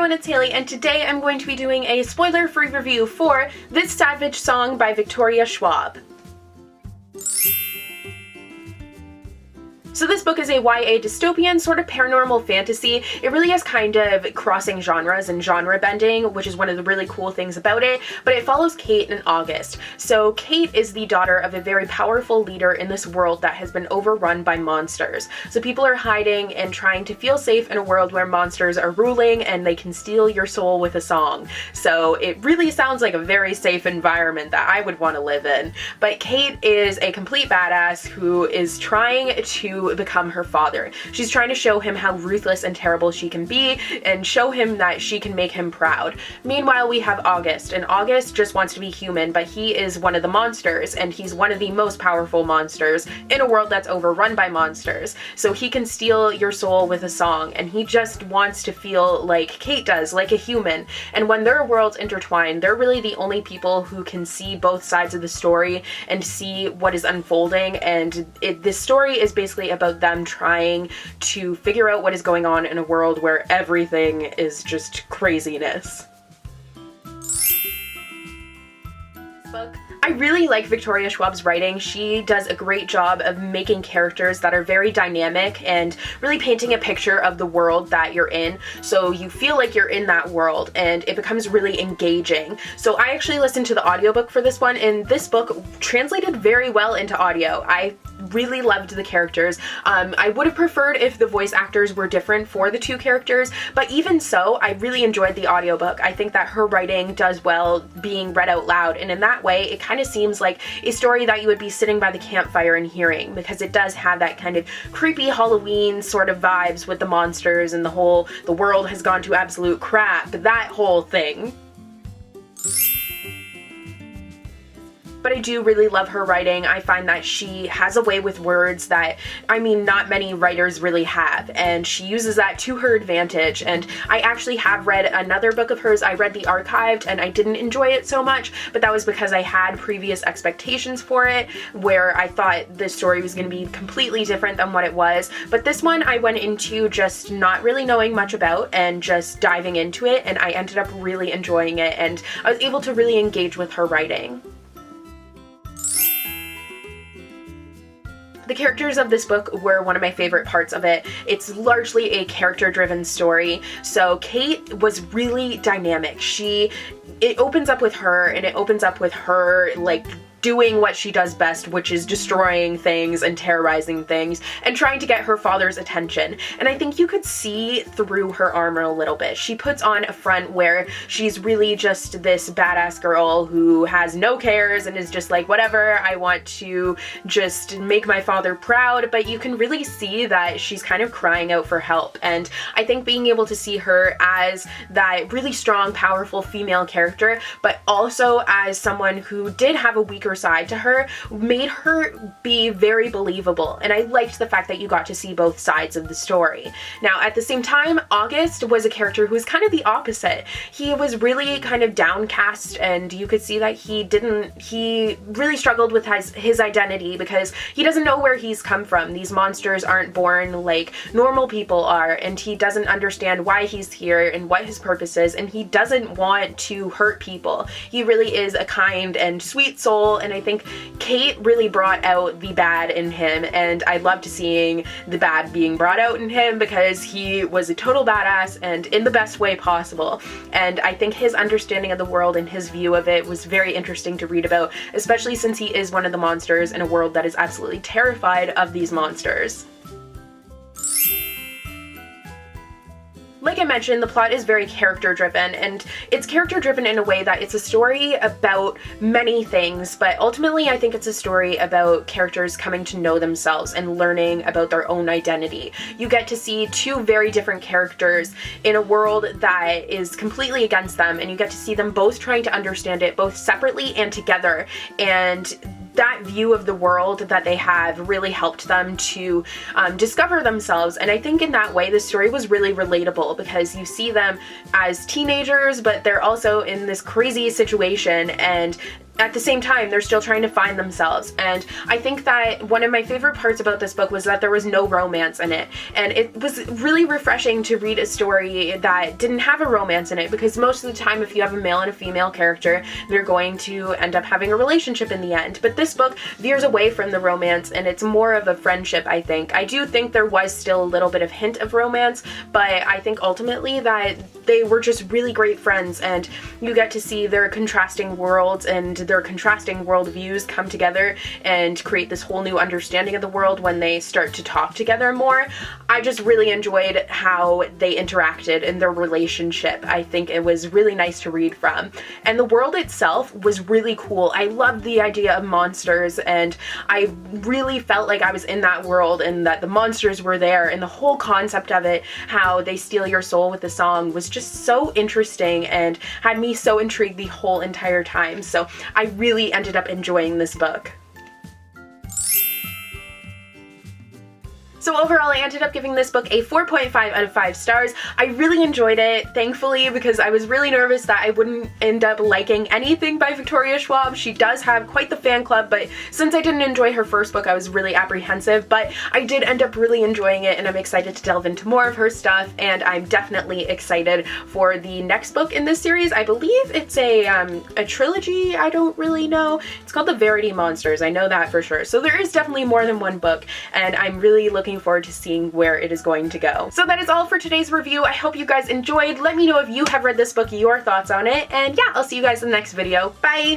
everyone, it's Haley, and today I'm going to be doing a spoiler-free review for This Savage Song by Victoria Schwab. So this book is a YA dystopian, sort of paranormal fantasy. It really is kind of crossing genres and genre bending, which is one of the really cool things about it, but it follows Kate and August. So Kate is the daughter of a very powerful leader in this world that has been overrun by monsters. So people are hiding and trying to feel safe in a world where monsters are ruling and they can steal your soul with a song. So it really sounds like a very safe environment that I would want to live in. But Kate is a complete badass who is trying to become her father. She's trying to show him how ruthless and terrible she can be and show him that she can make him proud. Meanwhile, we have August, and August just wants to be human, but he is one of the monsters, and he's one of the most powerful monsters in a world that's overrun by monsters. So he can steal your soul with a song, and he just wants to feel like Kate does, like a human. And when their worlds intertwine, they're really the only people who can see both sides of the story and see what is unfolding, and this story is basically about them trying to figure out what is going on in a world where everything is just craziness. Book. I really like Victoria Schwab's writing. She does a great job of making characters that are very dynamic and really painting a picture of the world that you're in, so you feel like you're in that world and it becomes really engaging. So I actually listened to the audiobook for this one, and this book translated very well into audio. I really loved the characters. I would have preferred if the voice actors were different for the two characters, but even so, I really enjoyed the audiobook. I think that her writing does well being read out loud, and in that way it kind of seems like a story that you would be sitting by the campfire and hearing, because it does have that kind of creepy Halloween sort of vibes with the monsters and the world has gone to absolute crap, that whole thing. But I do really love her writing. I find that she has a way with words that, I mean, not many writers really have, and she uses that to her advantage. And I actually have read another book of hers. I read The Archived, and I didn't enjoy it so much, but that was because I had previous expectations for it, where I thought the story was going to be completely different than what it was. But this one I went into just not really knowing much about and just diving into it, and I ended up really enjoying it, and I was able to really engage with her writing. The characters of this book were one of my favorite parts of it. It's largely a character-driven story. So Kate was really dynamic. It opens up with her, and it opens up with her like doing what she does best, which is destroying things and terrorizing things and trying to get her father's attention. And I think you could see through her armor a little bit. She puts on a front where she's really just this badass girl who has no cares and is just like, whatever, I want to just make my father proud, but you can really see that she's kind of crying out for help. And I think being able to see her as that really strong, powerful female character, but also as someone who did have a weaker side to her, made her be very believable, and I liked the fact that you got to see both sides of the story. Now, at the same time, August was a character who was kind of the opposite. He was really kind of downcast, and you could see that he really struggled with his identity, because he doesn't know where he's come from. These monsters aren't born like normal people are, and he doesn't understand why he's here and what his purpose is, and he doesn't want to hurt people. He really is a kind and sweet soul, and I think Kate really brought out the bad in him, and I loved seeing the bad being brought out in him, because he was a total badass and in the best way possible. And I think his understanding of the world and his view of it was very interesting to read about, especially since he is one of the monsters in a world that is absolutely terrified of these monsters. Like I mentioned, the plot is very character-driven, and it's character-driven in a way that it's a story about many things, but ultimately I think it's a story about characters coming to know themselves and learning about their own identity. You get to see two very different characters in a world that is completely against them, and you get to see them both trying to understand it, both separately and together, and that view of the world that they have really helped them to discover themselves. And I think in that way the story was really relatable, because you see them as teenagers, but they're also in this crazy situation, and at the same time, they're still trying to find themselves. And I think that one of my favorite parts about this book was that there was no romance in it. And it was really refreshing to read a story that didn't have a romance in it, because most of the time if you have a male and a female character, they're going to end up having a relationship in the end. But this book veers away from the romance, and it's more of a friendship, I think. I do think there was still a little bit of hint of romance, but I think ultimately that they were just really great friends, and you get to see their contrasting worlds and their contrasting worldviews come together and create this whole new understanding of the world when they start to talk together more. I just really enjoyed how they interacted in their relationship. I think it was really nice to read from. And the world itself was really cool. I loved the idea of monsters, and I really felt like I was in that world and that the monsters were there, and the whole concept of it, how they steal your soul with the song, was just so interesting and had me so intrigued the whole entire time. So I really ended up enjoying this book. So overall, I ended up giving this book a 4.5 out of 5 stars. I really enjoyed it, thankfully, because I was really nervous that I wouldn't end up liking anything by Victoria Schwab. She does have quite the fan club, but since I didn't enjoy her first book, I was really apprehensive, but I did end up really enjoying it, and I'm excited to delve into more of her stuff, and I'm definitely excited for the next book in this series. I believe it's a trilogy, I don't really know. It's called The Verity Monsters, I know that for sure. So there is definitely more than one book, and I'm really looking forward to seeing where it is going to go. So that is all for today's review. I hope you guys enjoyed. Let me know if you have read this book, your thoughts on it, and yeah, I'll see you guys in the next video. Bye!